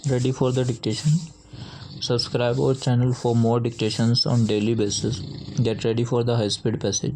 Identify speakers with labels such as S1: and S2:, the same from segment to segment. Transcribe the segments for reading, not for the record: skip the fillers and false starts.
S1: Ready for the dictation? Subscribe our channel for more dictations on daily basis. Get ready for the high speed passage.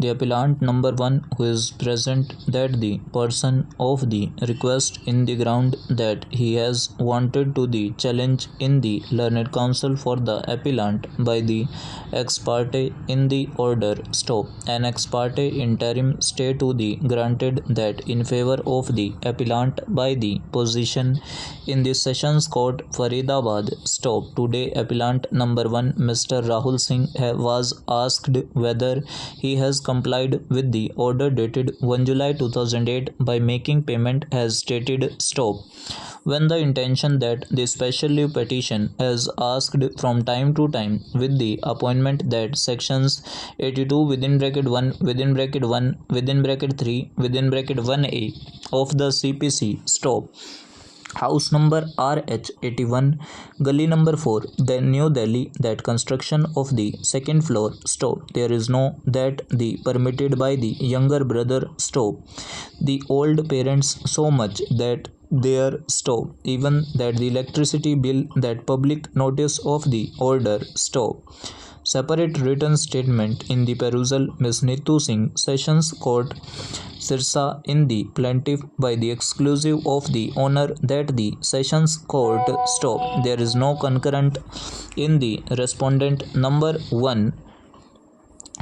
S1: The appellant number 1 who is present that the person of the request in the ground that he has wanted to the challenge in the learned counsel for the appellant by the ex parte in the order stop an ex parte interim stay to the granted that in favor of the appellant by the position in the Sessions Court Faridabad stop today appellant number 1 Mr. Rahul Singh was asked whether he has complied with the order dated 1 July 2008 by making payment as stated stop when the intention that the special leave petition has asked from time to time with the appointment that sections 82 within bracket 1 within bracket 1 within bracket 3 within bracket 1a of the CPC stop house number RH81 gully number 4 then New Delhi that construction of the second floor stop there is no that the permitted by the younger brother stop the old parents so much that their stop even that the electricity bill that public notice of the order stop separate written statement in the perusal Ms. Neetu Singh Sessions Court Sirsa in the plaintiff by the exclusive of the owner that the Sessions Court stop there is no concurrent in the respondent number 1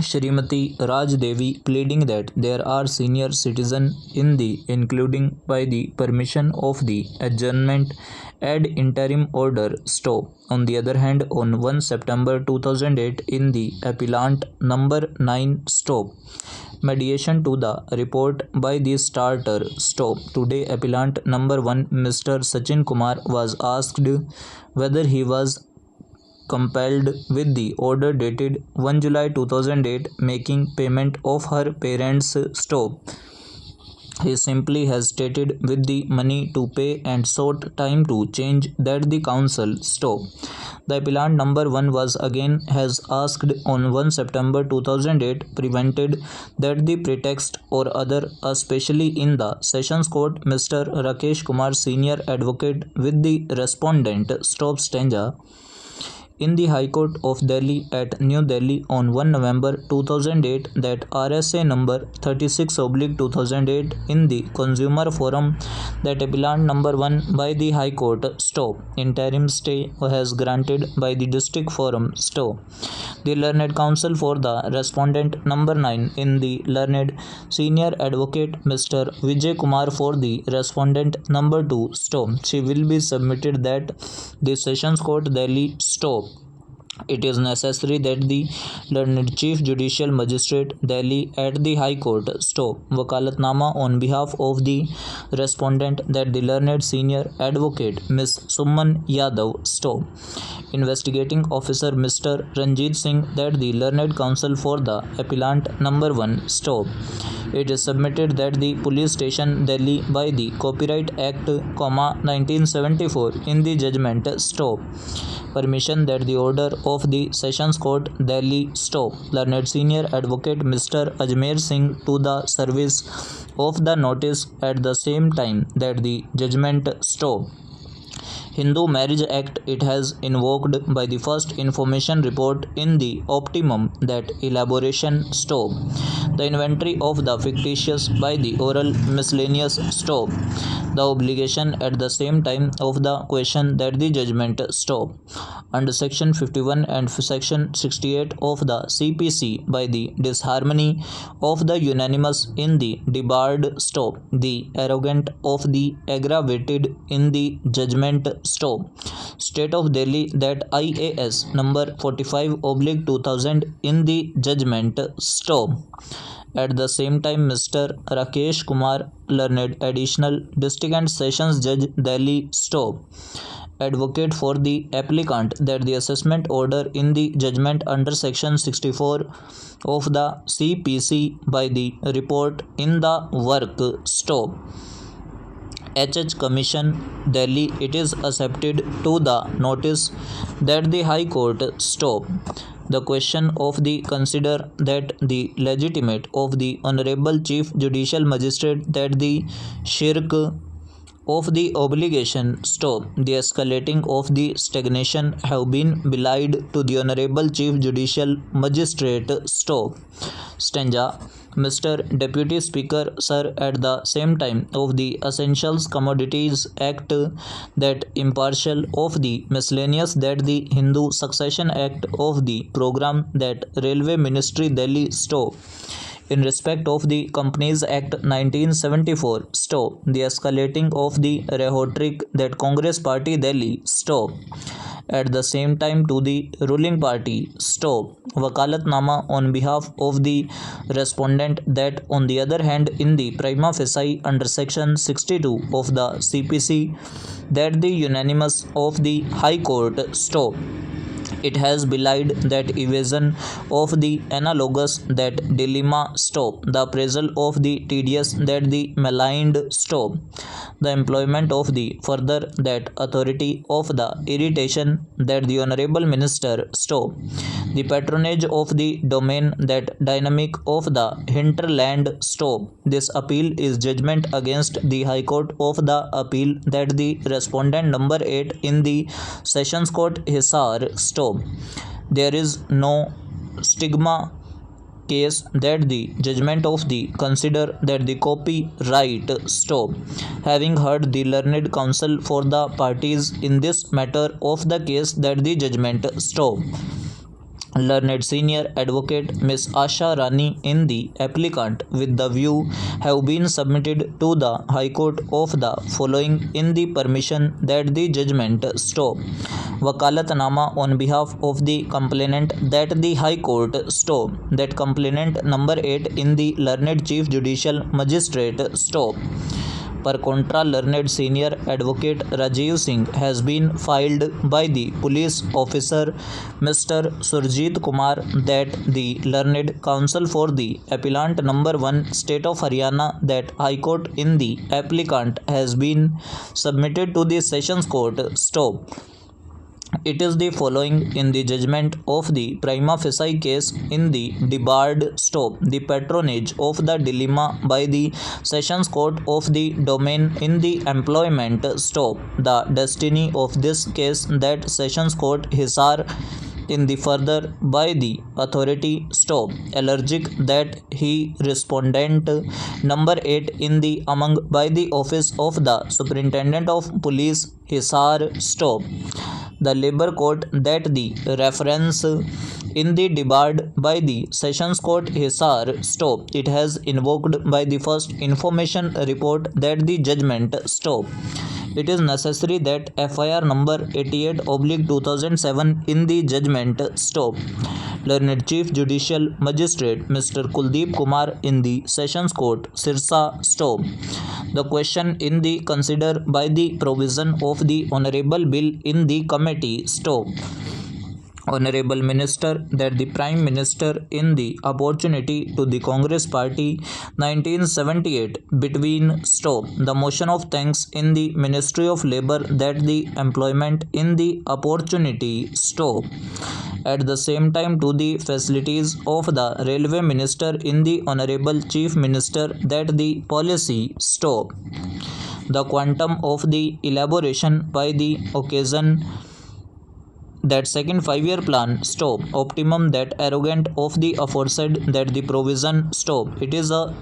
S1: Shrimati Raj Devi pleading that there are senior citizen in the including by the permission of the adjournment ad interim order stop. On the other hand, on 1 September 2008 in the appellant number 9 stop mediation to the report by the starter stop today appellant number 1 Mr. Sachin Kumar was asked whether he was compelled with the order dated 1 July 2008 making payment of her parents' stop. He simply hesitated with the money to pay and sought time to change that the council stop. The appellant number 1 was again has asked on 1 September 2008 prevented that the pretext or other especially in the Sessions Court Mr. Rakesh Kumar senior advocate with the respondent stop stanza in the High Court of Delhi at New Delhi on 1 November 2008 that RSA number 36/2008 in the Consumer Forum that appellant number 1 by the High Court stop interim stay has granted by the District Forum stop. The learned counsel for the respondent number 9 in the learned senior advocate Mr. Vijay Kumar for the respondent number 2 stop. She will be submitted that the Sessions Court Delhi stop it is necessary that the learned Chief Judicial Magistrate Delhi at the High Court stop wakalatnama on behalf of the respondent that the learned senior advocate Ms. Suman Yadav stop investigating officer Mr. Ranjit Singh that the learned counsel for the appellant number 1 stop it is submitted that the police station Delhi by the Copyright Act, 1974 in the judgment stop permission that the order of the Sessions Court Delhi stop learned senior advocate Mr. Ajmer Singh to the service of the notice at the same time that the judgment stop Hindu Marriage Act it has invoked by the first information report in the optimum that elaboration stop the inventory of the fictitious by the oral miscellaneous stop the obligation at the same time of the question that the judgment stop under section 51 and section 68 of the CPC by the disharmony of the unanimous in the debarred stop the arrogant of the aggravated in the judgment stop State of Delhi that IAS number 45/2000 in the judgment stop at the same time Mr. Rakesh Kumar learned additional district and sessions judge Delhi stop advocate for the applicant that the assessment order in the judgment under section 64 of the CPC by the report in the work stop HH Commission Delhi it is accepted to the notice that the High Court stop the question of the consider that the legitimate of the Honorable Chief Judicial Magistrate that the shirk of the obligation stop. The escalating of the stagnation have been belied to the Honorable Chief Judicial Magistrate stop. Stanza. Mr. Deputy Speaker, sir, at the same time of the Essentials Commodities Act that impartial of the miscellaneous that the Hindu Succession Act of the program that Railway Ministry Delhi stop. In respect of the Companies Act 1974 stop. The escalating of the rhetoric that Congress Party Delhi stop. At the same time to the ruling party stop. Wakalatnama on behalf of the respondent that on the other hand in the prima facie under section 62 of the CPC that the unanimous of the High Court stop. It has belied that evasion of the analogous that dilemma stop. The appraisal of the tedious that the maligned stop. The employment of the further that authority of the irritation that the honorable minister stop. The patronage of the domain that dynamic of the hinterland stop. This appeal is judgment against the High Court of the appeal that the respondent number 8 in the Sessions Court Hisar stop. There is no stigma case that the judgment of the consider that the copyright stop. Having heard the learned counsel for the parties in this matter of the case that the judgment stop. Learned senior advocate Miss Asha Rani in the applicant with the view have been submitted to the High Court of the following in the permission that the judgment stop. Wakalatnama on behalf of the complainant that the High Court stop. That complainant number 8 in the learned Chief Judicial Magistrate stop. Per contra, learned senior advocate Rajiv Singh has been filed by the police officer Mr. Surjit Kumar that the learned counsel for the appellant number 1 state of Haryana that High Court in the applicant has been submitted to the Sessions Court stop. It is the following in the judgment of the prima facie case in the debarred stop. The patronage of the dilemma by the Sessions Court of the domain in the employment stop. The destiny of this case that Sessions Court Hisar in the further by the authority stop. Allergic that he respondent number 8 in the among by the office of the superintendent of police Hisar stop. The labor court that the reference in the debarred by the Sessions Court Hisar stop. It has invoked by the first information report that the judgment stop. It is necessary that FIR number 88/2007 in the judgment stop. Learned Chief Judicial Magistrate Mr. Kuldeep Kumar in the Sessions Court Sirsa stop. The question in the consider by the provision of the Honorable Bill in the committee stop. Honorable Minister that the Prime Minister in the opportunity to the Congress Party 1978 between stop. The motion of thanks in the Ministry of Labour that the employment in the opportunity stop. At the same time to the facilities of the Railway Minister in the Honorable Chief Minister that the policy stop. The quantum of the elaboration by the occasion that second 5-year plan stop. Optimum that arrogant of the aforesaid that the provision stop. It is a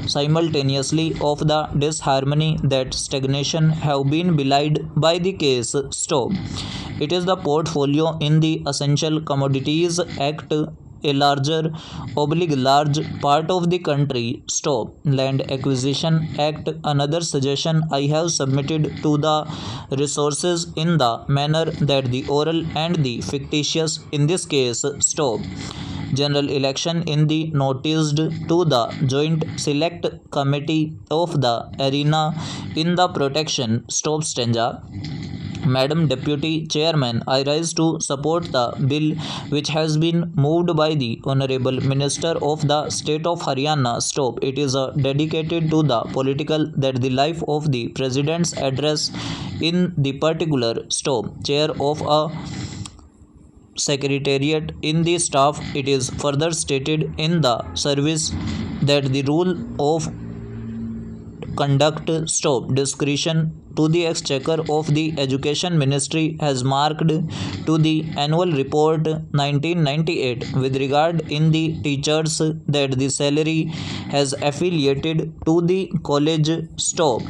S1: simultaneously of the disharmony that stagnation have been belied by the case stop. It is the portfolio in the Essential Commodities Act a large part of the country stop. Land Acquisition Act another suggestion I have submitted to the resources in the manner that the oral and the fictitious in this case stop. General election in the noticed to the Joint Select Committee of the arena in the protection stop stanza. Madam Deputy Chairman, I rise to support the bill which has been moved by the Honorable Minister of the State of Haryana stop. It is dedicated to the political that the life of the President's address in the particular stop. Chair of a Secretariat in the staff. It is further stated in the service that the rule of conduct stop discretion to the exchequer of the education ministry has marked to the annual report 1998 with regard in the teachers that the salary has affiliated to the college stop